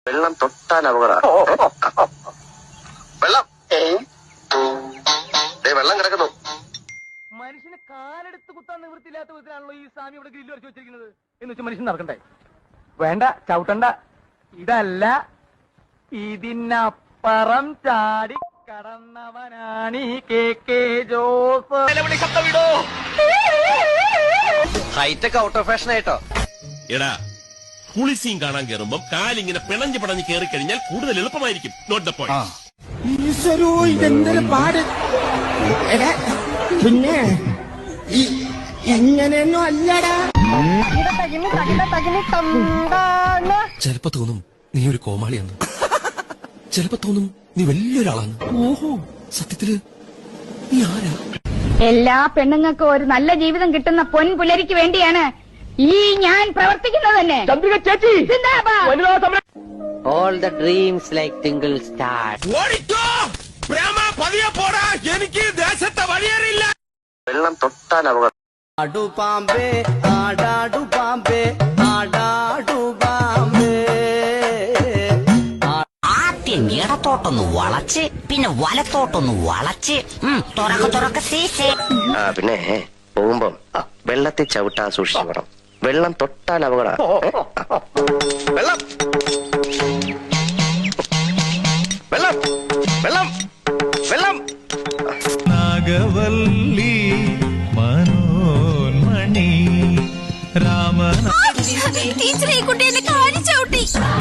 വെള്ളം തൊട്ടാൽ അപകടം. വെള്ളം വെള്ളം കിടക്കുന്നു. മനുഷ്യന് കാലെടുത്ത് കുത്താൻ നിവൃത്തിയില്ലാത്ത വിധത്തിലാണല്ലോ ഈ സ്വാമി ഇവിടെ ഗ്രില്ല് വരച്ച് വെച്ചിരിക്കുന്നത് എന്ന് വെച്ചാൽ മനുഷ്യൻ നടക്കണ്ടേ? വേണ്ട, ചവിട്ടണ്ട. ഇതല്ല, ഇതിനപ്പുറം ചാടി കടന്നവനാണ് ഈ K Jose. Hi-tech out of fashion ആയിട്ടോ. എടാ, പുളിസീൻ കാണാൻ കയറുമ്പോ കാലിങ്ങനെ പിണഞ്ഞ് പടഞ്ഞ് കയറി കഴിഞ്ഞാൽ കൂടുതൽ എളുപ്പമായിരിക്കും. Not the point. ഈശ്വരോ, ഇതെന്തൊരു പാട്. പിന്നെ ഇങ്ങനെയൊന്നും അല്ലടാ. ചിലപ്പോ തോന്നും നീ ഒരു കോമാളിയാന്ന്, ചിലപ്പോ തോന്നും നീ വലിയൊരാളാന്ന്. ഓഹോ, സത്യത്തില് നീ ആരാ? എല്ലാ പെണ്ണുങ്ങൾക്കും ഒരു നല്ല ജീവിതം കിട്ടുന്ന പൊൻപുലരിക്ക് വേണ്ടിയാണ് ഈ ഞാൻ പ്രവർത്തിക്കുന്നത് തന്നെ. ചന്ദ്രിക ചേച്ചി, All the dreams like twinkle stars. എനിക്ക് ദേശത്തെ വഴിയേറിയില്ല. വെള്ളം തൊട്ടാൽ അപകടം. ആടു പാമ്പേ, ആടാടു പാമ്പേ, ആടാടു പാമ്പേ. ആദ്യം ഇടത്തോട്ടൊന്ന് വളച്ച്, പിന്നെ വലത്തോട്ടൊന്ന് വളച്ച്, തുറക്ക സീസേ. പിന്നെ പോകുമ്പം വെള്ളത്തിൽ ചവിട്ടാൻ സൂക്ഷിക്കണം. വെള്ളം തൊട്ടാൽ അപകടം. വെള്ളം വെള്ളം വെള്ളം വെള്ളം. നാഗവല്ലി മനോന്മണി രാമന ടീച്ചറെ, കുട്ടിയെ കാണിച്ചോട്ടി.